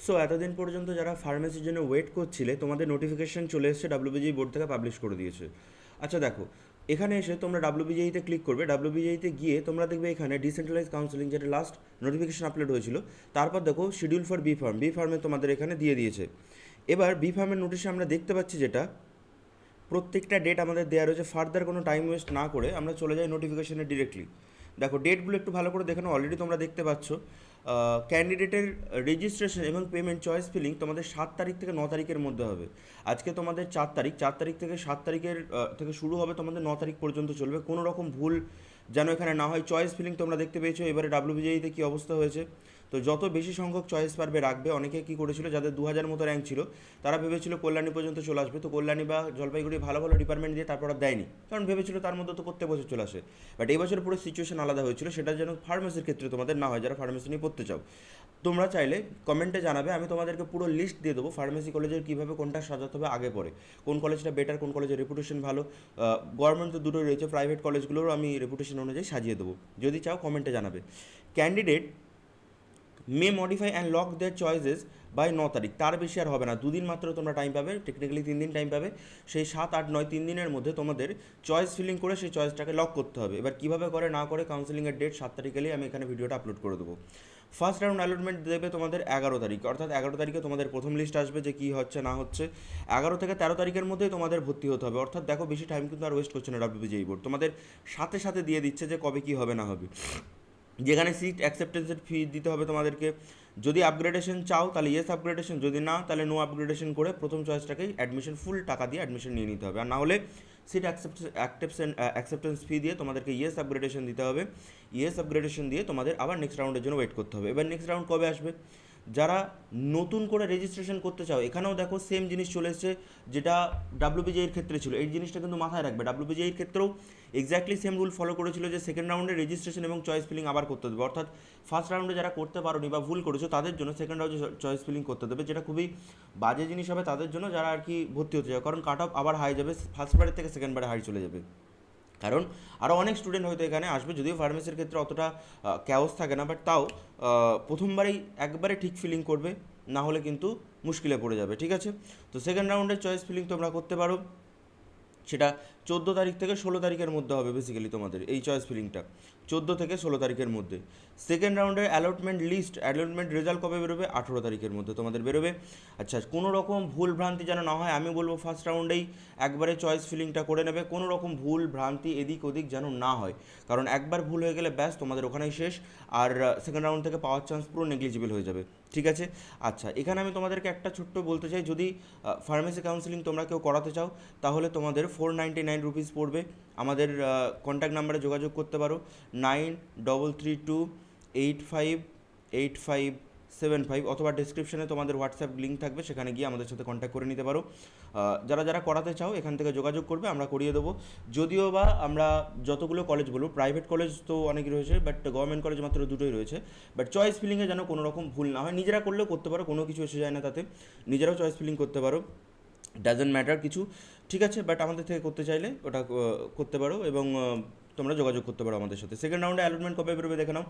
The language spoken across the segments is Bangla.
সো এতদিন পর্যন্ত যারা ফার্মেসির জন্য ওয়েট করছিলে তোমাদের নোটিফিকেশন চলে এসেছে, ডাব্লিউবিজিই বোর্ড থেকে পাবলিশ করে দিয়েছে। আচ্ছা দেখো, এখানে এসে তোমরা ডাব্লিউবিজিইতে ক্লিক করবে। ডাব্লিউবিজিইতে গিয়ে তোমরা দেখবে এখানে ডিসেন্ট্রালাইজ কাউন্সেলিং, যেটা লাস্ট নোটিফিকেশন আপলোড হয়েছিল, তারপর দেখো schedule for B pharm, B ফার্মে তোমাদের এখানে দিয়ে দিয়েছে। এবার বি ফার্মের নোটিশে আমরা দেখতে পাচ্ছি যেটা প্রত্যেকটা ডেট আমাদের দেওয়া রয়েছে। ফার্দার কোনো টাইম ওয়েস্ট না করে আমরা চলে যাই নোটিফিকেশনে ডিরেক্টলি। দেখো ডেটগুলো একটু ভালো করে দেখে নাও, অলরেডি তোমরা দেখতে পাচ্ছ ক্যান্ডিডেটের রেজিস্ট্রেশন এবং পেমেন্ট চয়েস ফিলিং তোমাদের 7 তারিখ থেকে 9 তারিখের মধ্যে হবে। আজকে তোমাদের 4 তারিখ, 4 তারিখ থেকে 7 তারিখের থেকে শুরু হবে, তোমাদের 9 তারিখ পর্যন্ত চলবে। কোনো রকম ভুল যেন এখানে না হয়। চয়েস ফিলিং তোমরা দেখতে পেয়েছো এবারে ডাব্লিউবিজিইতে কী অবস্থা হয়েছে। তো যত বেশি সংখ্যক চয়েস পারবে রাখবে। অনেকে কী করেছিল, যাদের 2000 মতো র্যাঙ্ক ছিল তারা ভেবেছিল কল্যাণী পর্যন্ত চলে আসবে, তো কল্যাণী বা জলপাইগুড়ি ভালো ভালো ডিপার্টমেন্ট দিয়ে তারপর আর দেয়নি, কারণ ভেবেছিল তার মধ্যে তো প্রত্যেক বছর চলে আসে। বাট এই বছর পুরো সিচুয়েশন আলাদা হয়েছিল, সেটা যেন ফার্মেসির ক্ষেত্রে তোমাদের না হয়, যারা ফার্মেসি নিয়ে পড়তে চাও। তোমরা চাইলে কমেন্টে জানাবে, আমি তোমাদেরকে পুরো লিস্ট দিয়ে দেবো ফার্মেসি কলেজের কীভাবে কোনটা সাজাতে হবে আগে পরে, কোন কলেজটা বেটার, কোন কলেজের রেপুটেশন ভালো। গভর্নমেন্ট তো দুটোই রয়েছে, প্রাইভেট কলেজগুলোরও আমি রেপুটেশন অনুযায়ী সাজিয়ে দেবো, যদি চাও কমেন্টে জানাবে। Candidate may modify and lock their choices by 9 তারিখ, তার বেশি আর হবে না। 2 দিন মাত্র তোমরা টাইম পাবে, টেকনিক্যালি 3 দিন টাইম পাবে। সেই 7, 8, 9 3 দিনের মধ্যে তোমাদের চয়েস ফিলিং করে সেই চয়েসটাকে লক করতে হবে। এবার কীভাবে করে না করে কাউন্সিলিংয়ের ডেট 7 তারিখ এলেই আমি এখানে ভিডিওটা আপলোড করে দেবো। ফার্স্ট রাউন্ড অ্যালটমেন্ট দেবে তোমাদের 11 তারিখ, অর্থাৎ 11 তারিখে তোমাদের প্রথম লিস্ট আসবে যে কী হচ্ছে না হচ্ছে। 11 থেকে 13 তারিখের মধ্যেই তোমাদের ভর্তি হতে হবে। অর্থাৎ দেখো বেশি টাইম কিন্তু আর ওয়েস্ট করছে না ডাব্লিউবিজিই বোর্ড, তোমাদের সাথে সাথে দিয়ে দিচ্ছে যে কবে কী হবে না হবে। যেখানে সিট অ্যাকসেপ্টেন্সের ফি দিতে হবে তোমাদেরকে। যদি আপগ্রেডেশন চাও তাহলে ইয়েস আপগ্রেডেশন, যদি না তাহলে নো আপগ্রেডেশন করে প্রথম চয়েসটাকেই অ্যাডমিশন ফুল টাকা দিয়ে অ্যাডমিশন নিয়ে নিতে হবে। আর না হলে সিট অ্যাকসেপ্টেন্স ফি দিয়ে তোমাদেরকে ইয়েস আপগ্রেডেশন দিতে হবে। ইয়েস আপগ্রেডেশন দিয়ে তোমাদের আবার নেক্সট রাউন্ডের জন্য ওয়েট করতে হবে। এবার নেক্সট রাউন্ড কবে আসবে? যারা নতুন করে রেজিস্ট্রেশন করতে চাও, এখানেও দেখো সেম জিনিস চলে এসেছে যেটা ডাব্লিউবিজিইর ক্ষেত্রে ছিল। এই জিনিসটা কিন্তু মাথায় রাখবে, ডাব্লিউবিজিইর ক্ষেত্রেও এক্স্যাক্টলি সেম রুল ফলো করেছিল যে সেকেন্ড রাউন্ডে রেজিস্ট্রেশন এবং চয়েস ফিলিং আবার করতে দেবে। অর্থাৎ ফার্স্ট রাউন্ডে যারা করতে পারোনি বা ভুল করেছো তাদের জন্য সেকেন্ড রাউন্ডে চয়েস ফিলিং করতে দেবে, যেটা খুবই বাজে জিনিস হবে তাদের জন্য যারা আর কি ভর্তি হতে যাবে। কারণ কাট অফ আবার হাই যাবে, ফার্স্ট বারের থেকে সেকেন্ড বারে হাই চলে যাবে। কারণ আরও অনেক স্টুডেন্ট হয়তো এখানে আসবে, যদিও ফার্মেসির ক্ষেত্রে অতটা ক্যাওস থাকে না, বাট তাও প্রথমবারেই একবারে ঠিক ফিলিং করবে, না হলে কিন্তু মুশকিলে পড়ে যাবে। ঠিক আছে, তো সেকেন্ড রাউন্ডের চয়েস ফিলিং তোমরা করতে পারো, সেটা 14 তারিখ থেকে 16 তারিখের মধ্যে হবে। বেসিক্যালি তোমাদের এই চয়েস ফিলিংটা 14 থেকে 16 তারিখের মধ্যে। সেকেন্ড রাউন্ডের অ্যালটমেন্ট লিস্ট, অ্যালটমেন্ট রেজাল্ট কবে বেরোবে? 18 তারিখের মধ্যে তোমাদের বেরোবে। আচ্ছা, কোনো রকম ভুল ভ্রান্তি যেন না হয়, আমি বলবো ফার্স্ট রাউন্ডেই একবারে চয়েস ফিলিংটা করে নেবে, কোনো রকম ভুল ভ্রান্তি এদিক ওদিক যেন না হয়, কারণ একবার ভুল হয়ে গেলে ব্যাস তোমাদের ওখানেই শেষ, আর সেকেন্ড রাউন্ড থেকে পাওয়ার চান্স পুরো নেগলিজিবল হয়ে যাবে। ঠিক আছে, আচ্ছা এখানে আমি তোমাদেরকে একটা ছোট্ট বলতে চাই, যদি ফার্মেসি কাউন্সিলিং তোমরা কেউ করাতে চাও তাহলে তোমাদের 499 রুপিস পড়বে। আমাদের কন্ট্যাক্ট নাম্বারে যোগাযোগ করতে পারো, 9333858575, অথবা ডিসক্রিপশনে তোমাদের হোয়াটসঅ্যাপ লিঙ্ক থাকবে, সেখানে গিয়ে আমাদের সাথে কন্ট্যাক্ট করে নিতে পারো। যারা যারা করাতে চাও এখান থেকে যোগাযোগ করবে, আমরা করিয়ে দেবো। যদিও বা আমরা যতগুলো কলেজ বলবো, প্রাইভেট কলেজ তো অনেকই রয়েছে, বাট গভর্নমেন্ট কলেজ মাত্র দুটোই রয়েছে। বাট চয়েস ফিলিংয়ে যেন কোনো রকম ভুল না হয়, নিজেরা করলেও করতে পারো, কোনো কিছু এসে যায় না তাতে, নিজেরাও চয়েস ফিলিং করতে পারো, ডাজেন্ট ম্যাটার কিছু। ঠিক আছে, বাট আমাদের থেকে করতে চাইলে ওটা করতে পারো, এবং তোমরা যোগাযোগ করতে পারো আমাদের সাথে। সেকেন্ড রাউন্ডে অ্যালটমেন্ট কবে বেরোবে দেখে নাও,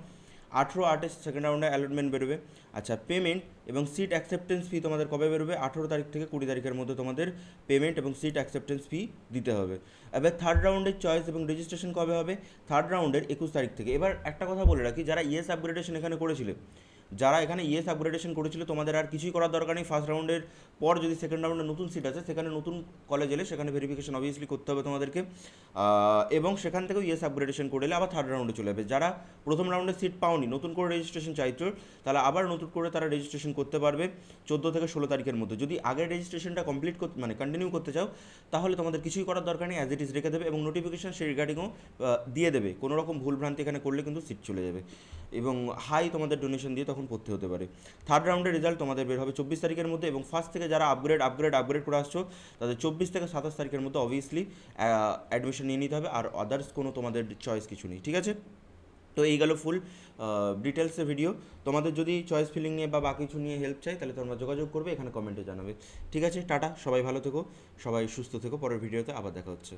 18/8 সেকেন্ড রাউন্ডে অ্যালটমেন্ট বেরোবে। আচ্ছা, পেমেন্ট এবং সিট অ্যাকসেপ্টেন্স ফি তোমাদের কবে বেরোবে? 18 তারিখ থেকে 20 তারিখের মধ্যে তোমাদের পেমেন্ট এবং সিট অ্যাকসেপ্টেন্স ফি দিতে হবে। এবার থার্ড রাউন্ডের চয়েস এবং রেজিস্ট্রেশন কবে হবে? থার্ড রাউন্ডের 21 তারিখ থেকে। এবার একটা কথা বলে রাখি, যারা ইয়েস আপগ্রেডেশন এখানে করেছিলে, যারা এখানে ইয়েস আপগ্রেডেশন করেছিল, তোমাদের আর কিছুই করার দরকার নেই। ফার্স্ট রাউন্ডের পর যদি সেকেন্ড রাউন্ডে নতুন সিট আছে, সেখানে নতুন কলেজ এলে সেখানে ভেরিফিকেশন অবভিয়াসলি করতে হবে তোমাদেরকে, এবং সেখান থেকেও ইয়েস আপগ্রেডেশন করে এলে আবার থার্ড রাউন্ডে চলে যাবে। যারা প্রথম রাউন্ডে সিট পাওনি, নতুন করে রেজিস্ট্রেশন চাইছো, তাহলে আবার নতুন করে তারা রেজিস্ট্রেশন করতে পারবে 14 থেকে 16 তারিখের মধ্যে। যদি আগের রেজিস্ট্রেশনটা কমপ্লিট করতে মানে কন্টিনিউ করতে চাও, তাহলে তোমাদের কিছুই করার দরকার নেই, অ্যাজ ইট ইজ রেখে দেবে, এবং নোটিফিকেশন সেই রিগার্ডিংও দিয়ে দেবে। কোনো রকম ভুলভ্রান্তি এখানে করলে কিন্তু সিট চলে যাবে, এবং হাই তোমাদের ডোনেশন দিয়ে তখন পড়তে হতে পারে। থার্ড রাউন্ডের রেজাল্ট তোমাদের বের হবে 24 তারিখের মধ্যে, এবং ফার্স্ট থেকে যারা আপগ্রেড করে আসছো তাদের 24 থেকে 27 তারিখের মধ্যে অবভিয়াসলি অ্যাডমিশন নিয়ে নিতে হবে, আর আদার্স কোনো তোমাদের চয়েস কিছু নেই। ঠিক আছে, তো এই গেল ফুল ডিটেলসে ভিডিও। তোমাদের যদি চয়েস ফিলিং নিয়ে বা বাকি কিছু নিয়ে হেল্প চাই, তাহলে তোমরা যোগাযোগ করবে, এখানে কমেন্টে জানাবে। ঠিক আছে, টাটা, সবাই ভালো থেকো, সবাই সুস্থ থেকো, পরের ভিডিওতে আবার দেখা হচ্ছে।